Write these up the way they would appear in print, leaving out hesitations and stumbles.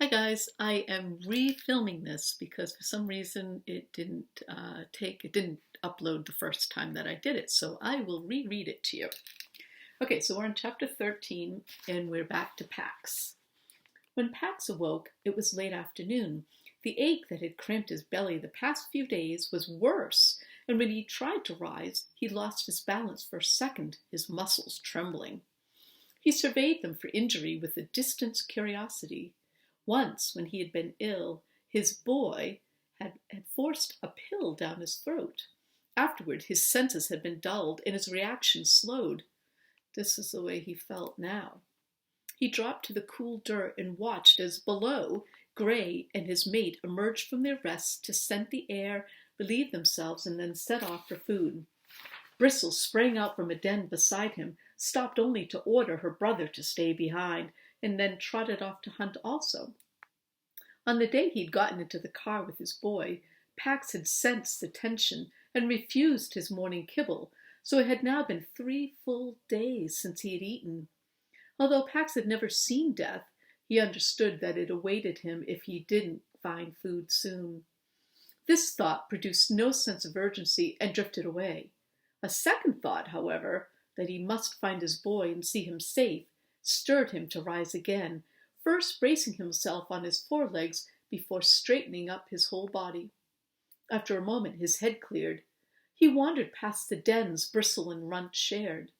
Hi guys, I am refilming this because for some reason it didn't upload the first time that I did it, so I will reread it to you. Okay, so we're on chapter 13 and we're back to Pax. When Pax awoke, it was late afternoon. The ache that had cramped his belly the past few days was worse, and when he tried to rise, he lost his balance for a second, his muscles trembling. He surveyed them for injury with a distant curiosity. Once, when he had been ill, his boy had forced a pill down his throat. Afterward, his senses had been dulled and his reaction slowed. This is the way he felt now. He dropped to the cool dirt and watched as below, Gray and his mate emerged from their rests to scent the air, relieve themselves, and then set off for food. Bristle sprang out from a den beside him, stopped only to order her brother to stay behind, and then trotted off to hunt also. On the day he'd gotten into the car with his boy, Pax had sensed the tension and refused his morning kibble, so it had now been 3 full days since he had eaten. Although Pax had never seen death, he understood that it awaited him if he didn't find food soon. This thought produced no sense of urgency and drifted away. A second thought, however, that he must find his boy and see him safe, stirred him to rise again, first bracing himself on his forelegs before straightening up his whole body. After a moment his head cleared. He wandered past the dens Bristle and Runt shared.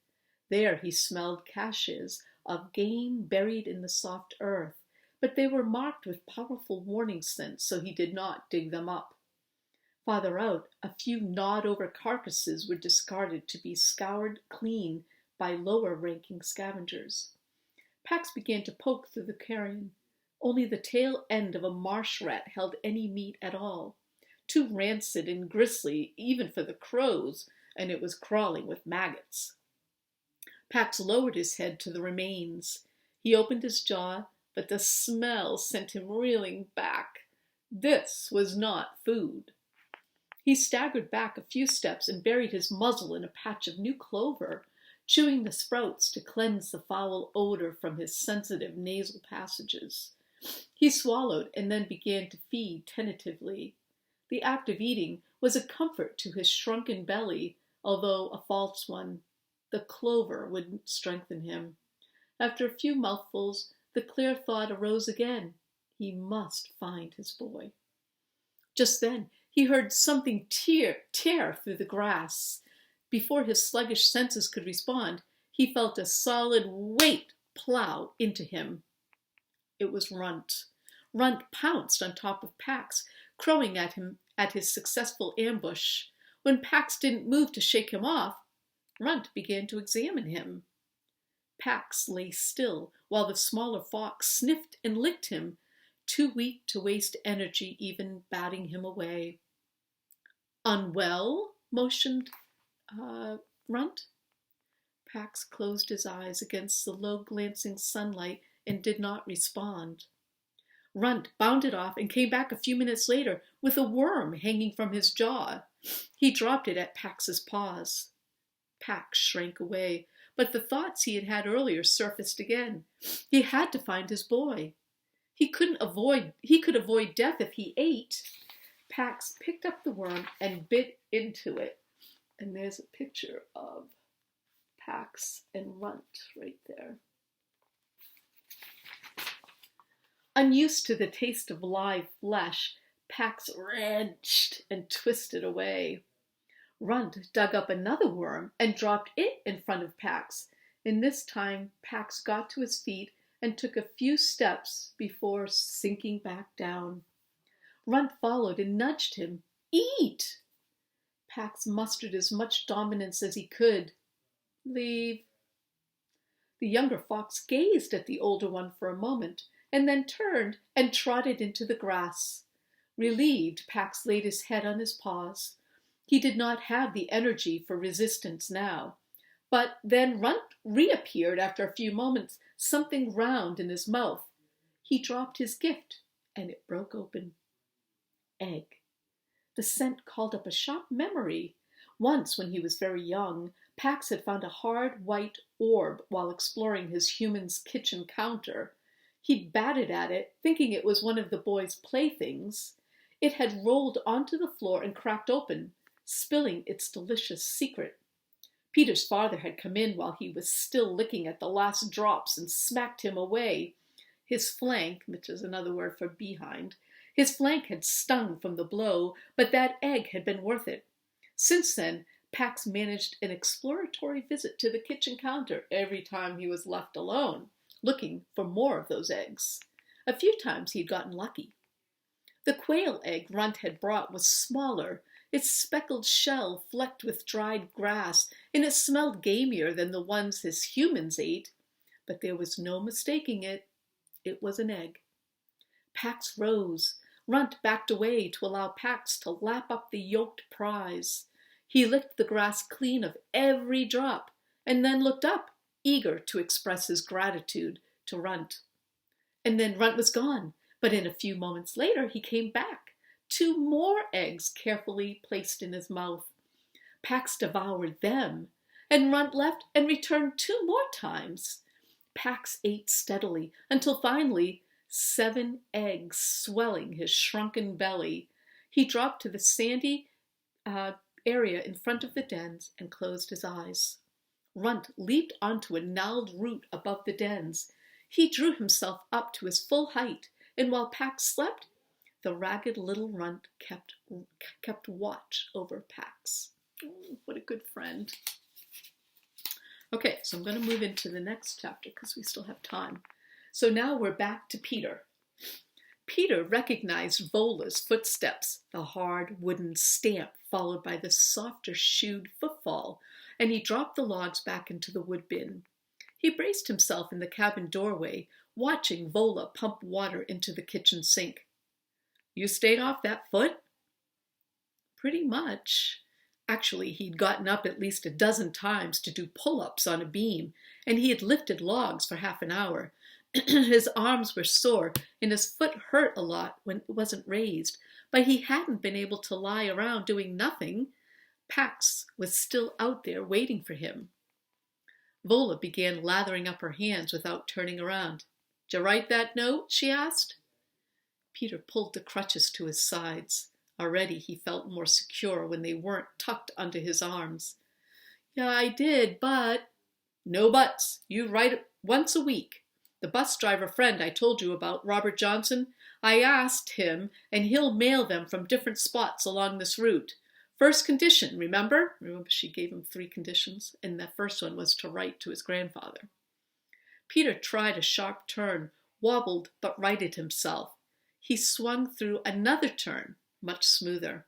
There he smelled caches of game buried in the soft earth, but they were marked with powerful warning scents, so he did not dig them up. Farther out, a few gnawed-over carcasses were discarded to be scoured clean by lower-ranking scavengers. Pax began to poke through the carrion. Only the tail end of a marsh rat held any meat at all. Too rancid and gristly even for the crows, and it was crawling with maggots. Pax lowered his head to the remains. He opened his jaw, but the smell sent him reeling back. This was not food. He staggered back a few steps and buried his muzzle in a patch of new clover, chewing the sprouts to cleanse the foul odor from his sensitive nasal passages. He swallowed and then began to feed tentatively. The act of eating was a comfort to his shrunken belly, although a false one. The clover would strengthen him. After a few mouthfuls, the clear thought arose again. He must find his boy. Just then, he heard something tear through the grass. Before his sluggish senses could respond, he felt a solid weight plow into him. It was Runt. Runt pounced on top of Pax, crowing at him at his successful ambush. When Pax didn't move to shake him off, Runt began to examine him. Pax lay still while the smaller fox sniffed and licked him, too weak to waste energy even batting him away. Unwell? Motioned Runt. Pax closed his eyes against the low-glancing sunlight and did not respond. Runt bounded off and came back a few minutes later with a worm hanging from his jaw. He dropped it at Pax's paws. Pax shrank away, but the thoughts he had had earlier surfaced again. He had to find his boy. He could avoid death if he ate. Pax picked up the worm and bit into it. And there's a picture of Pax and Runt right there. Unused to the taste of live flesh, Pax wrenched and twisted away. Runt dug up another worm and dropped it in front of Pax. And this time, Pax got to his feet and took a few steps before sinking back down. Runt followed and nudged him. Eat! Pax mustered as much dominance as he could. Leave. The younger fox gazed at the older one for a moment, and then turned and trotted into the grass. Relieved, Pax laid his head on his paws. He did not have the energy for resistance now. But then Runt reappeared after a few moments, something round in his mouth. He dropped his gift, and it broke open. Egg. The scent called up a sharp memory. Once, when he was very young, Pax had found a hard white orb while exploring his human's kitchen counter. He batted at it, thinking it was one of the boys' playthings. It had rolled onto the floor and cracked open, spilling its delicious secret. Peter's father had come in while he was still licking at the last drops and smacked him away. His flank, which is another word for behind, his flank had stung from the blow, but that egg had been worth it. Since then, Pax managed an exploratory visit to the kitchen counter every time he was left alone, looking for more of those eggs. A few times he'd gotten lucky. The quail egg Runt had brought was smaller, its speckled shell flecked with dried grass, and it smelled gamier than the ones his humans ate. But there was no mistaking it. It was an egg. Pax rose. Runt backed away to allow Pax to lap up the yolked prize. He licked the grass clean of every drop, and then looked up, eager to express his gratitude to Runt. And then Runt was gone, but in a few moments later he came back, 2 more eggs carefully placed in his mouth. Pax devoured them, and Runt left and returned 2 more times. Pax ate steadily until finally 7 eggs swelling his shrunken belly. He dropped to the sandy area in front of the dens and closed his eyes. Runt leaped onto a gnarled root above the dens. He drew himself up to his full height, and while Pax slept, the ragged little Runt kept watch over Pax. Oh, what a good friend. Okay, so I'm going to move into the next chapter because we still have time. So now we're back to Peter. Peter recognized Vola's footsteps, the hard wooden stamp followed by the softer shoed footfall, and he dropped the logs back into the wood bin. He braced himself in the cabin doorway, watching Vola pump water into the kitchen sink. "You stayed off that foot?" "Pretty much." Actually, he'd gotten up at least a dozen times to do pull-ups on a beam, and he had lifted logs for half an hour. His arms were sore, and his foot hurt a lot when it wasn't raised, but he hadn't been able to lie around doing nothing. Pax was still out there waiting for him. Vola began lathering up her hands without turning around. "Did you write that note?" she asked. Peter pulled the crutches to his sides. Already he felt more secure when they weren't tucked under his arms. "Yeah, I did, but—" "No buts. You write it once a week. The bus driver friend I told you about, Robert Johnson, I asked him, and he'll mail them from different spots along this route. First condition, remember?" Remember she gave him 3 conditions, and the first one was to write to his grandfather. Peter tried a sharp turn, wobbled, but righted himself. He swung through another turn, much smoother.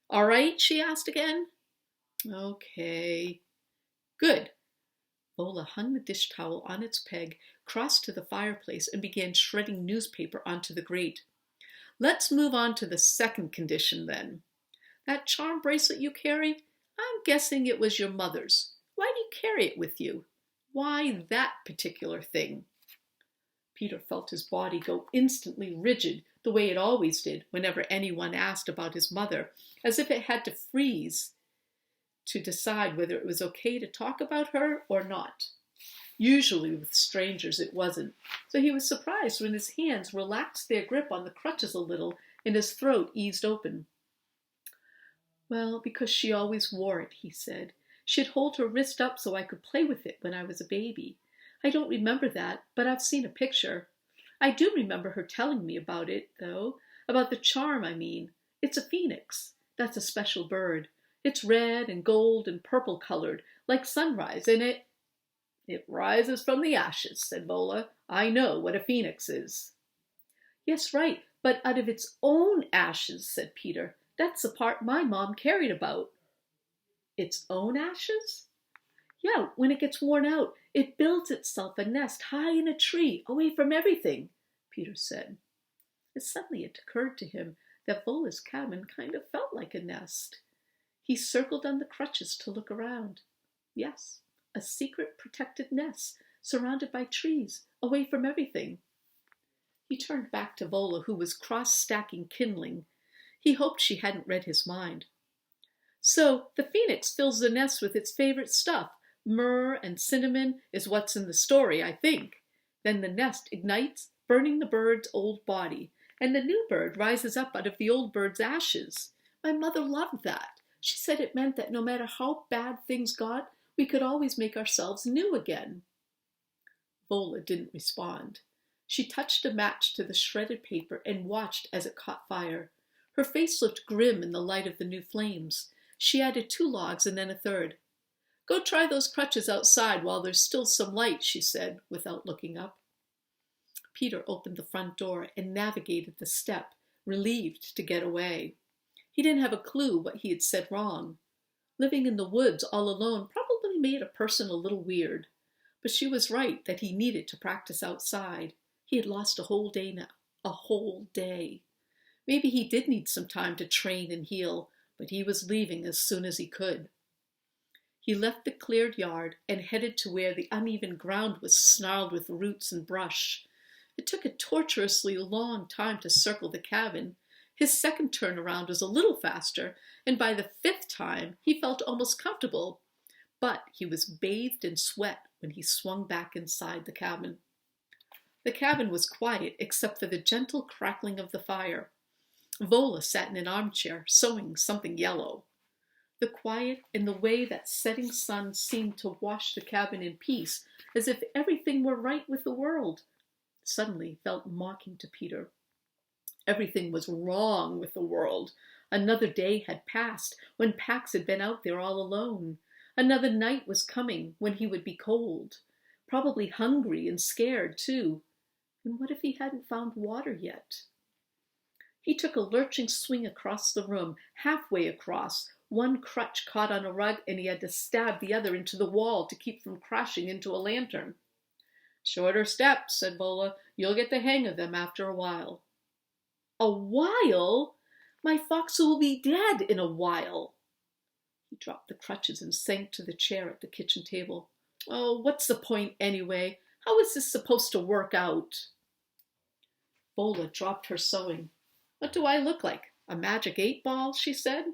"All right?" she asked again. "Okay." "Good." Vola hung the dish towel on its peg, crossed to the fireplace, and began shredding newspaper onto the grate. "Let's move on to the second condition, then. That charm bracelet you carry, I'm guessing it was your mother's. Why do you carry it with you? Why that particular thing?" Peter felt his body go instantly rigid, the way it always did whenever anyone asked about his mother, as if it had to freeze to decide whether it was okay to talk about her or not. Usually with strangers it wasn't, so he was surprised when his hands relaxed their grip on the crutches a little and his throat eased open. "Well, because she always wore it," he said. "She'd hold her wrist up so I could play with it when I was a baby. I don't remember that, but I've seen a picture. I do remember her telling me about it, though. About the charm, I mean. It's a phoenix. That's a special bird. It's red and gold and purple colored, like sunrise, and It rises from the ashes," said Vola. "I know what a phoenix is." "Yes, right, but out of its own ashes," said Peter. "That's the part my mom carried about." "Its own ashes?" "Yeah, when it gets worn out, it builds itself a nest high in a tree, away from everything," Peter said. Suddenly it occurred to him that Vola's cabin kind of felt like a nest. He circled on the crutches to look around. Yes, a secret protected nest, surrounded by trees, away from everything. He turned back to Vola, who was cross-stacking kindling. He hoped she hadn't read his mind. "So the phoenix fills the nest with its favorite stuff. Myrrh and cinnamon is what's in the story, I think. Then the nest ignites burning the bird's old body, and the new bird rises up out of the old bird's ashes. My mother loved that. She said it meant that no matter how bad things got, we could always make ourselves new again. Vola didn't respond. She touched a match to the shredded paper and watched as it caught fire. Her face looked grim in the light of the new flames. She added 2 logs and then a third. "Go try those crutches outside while there's still some light," she said, without looking up. Peter opened the front door and navigated the step, relieved to get away. He didn't have a clue what he had said wrong. Living in the woods all alone probably made a person a little weird. But she was right that he needed to practice outside. He had lost a whole day now. A whole day. Maybe he did need some time to train and heal, but he was leaving as soon as he could. He left the cleared yard and headed to where the uneven ground was snarled with roots and brush. It took a tortuously long time to circle the cabin. His second turn around was a little faster, and by the 5th time he felt almost comfortable. But he was bathed in sweat when he swung back inside the cabin. The cabin was quiet except for the gentle crackling of the fire. Vola sat in an armchair, sewing something yellow. The quiet and the way that setting sun seemed to wash the cabin in peace, as if everything were right with the world, suddenly felt mocking to Peter. Everything was wrong with the world. Another day had passed when Pax had been out there all alone. Another night was coming when he would be cold, probably hungry and scared too. And what if he hadn't found water yet? He took a lurching swing across the room, halfway across. One crutch caught on a rug and he had to stab the other into the wall to keep from crashing into a lantern. "Shorter steps," said Vola. "You'll get the hang of them after a while." "A while? My Foxy will be dead in a while." He dropped the crutches and sank to the chair at the kitchen table. "Oh, what's the point anyway? How is this supposed to work out?" Vola dropped her sewing. "What do I look like? A magic 8-ball?" she said.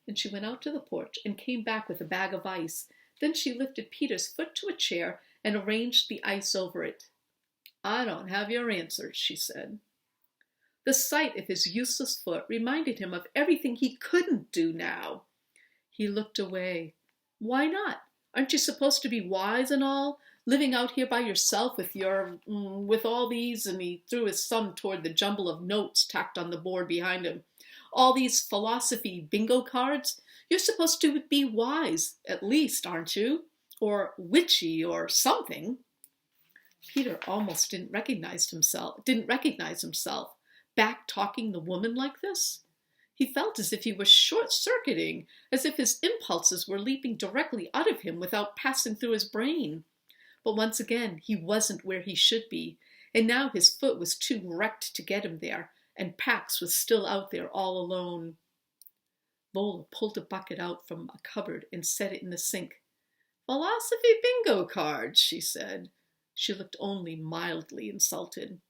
And she went out to the porch and came back with a bag of ice. Then she lifted Peter's foot to a chair and arranged the ice over it. "I don't have your answers," she said. The sight of his useless foot reminded him of everything he couldn't do now. He looked away. "Why not? Aren't you supposed to be wise and all? Living out here by yourself with all these," and he threw his thumb toward the jumble of notes tacked on the board behind him. "All these philosophy bingo cards? You're supposed to be wise, at least, aren't you? Or witchy or something." Peter almost didn't recognize himself. Back talking the woman like this? He felt as if he was short-circuiting, as if his impulses were leaping directly out of him without passing through his brain. But once again, he wasn't where he should be, and now his foot was too wrecked to get him there, and Pax was still out there all alone. Vola pulled a bucket out from a cupboard and set it in the sink. "Philosophy bingo cards," she said. She looked only mildly insulted.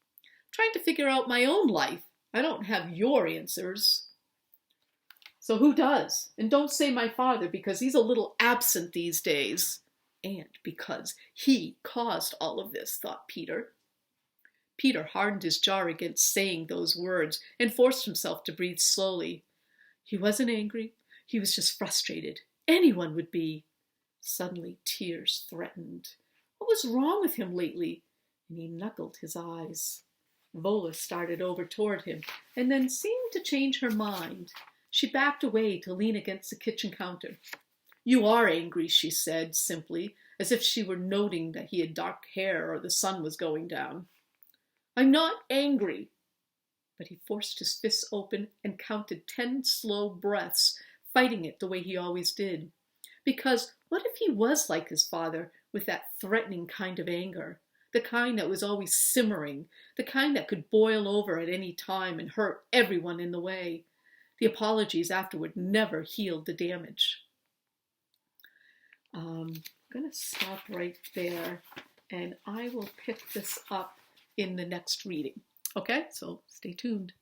"Trying to figure out my own life. I don't have your answers." "So who does? And don't say my father, because he's a little absent these days." And because he caused all of this, thought Peter. Peter hardened his jaw against saying those words and forced himself to breathe slowly. He wasn't angry. He was just frustrated. Anyone would be. Suddenly tears threatened. What was wrong with him lately? And he knuckled his eyes. Vola started over toward him and then seemed to change her mind. She backed away to lean against the kitchen counter. "You are angry," she said simply, as if she were noting that he had dark hair or the sun was going down. "I'm not angry." But he forced his fists open and counted 10 slow breaths, fighting it the way he always did. Because what if he was like his father, with that threatening kind of anger? The kind that was always simmering, the kind that could boil over at any time and hurt everyone in the way. The apologies afterward never healed the damage. I'm going to stop right there, and I will pick this up in the next reading. Okay, so stay tuned.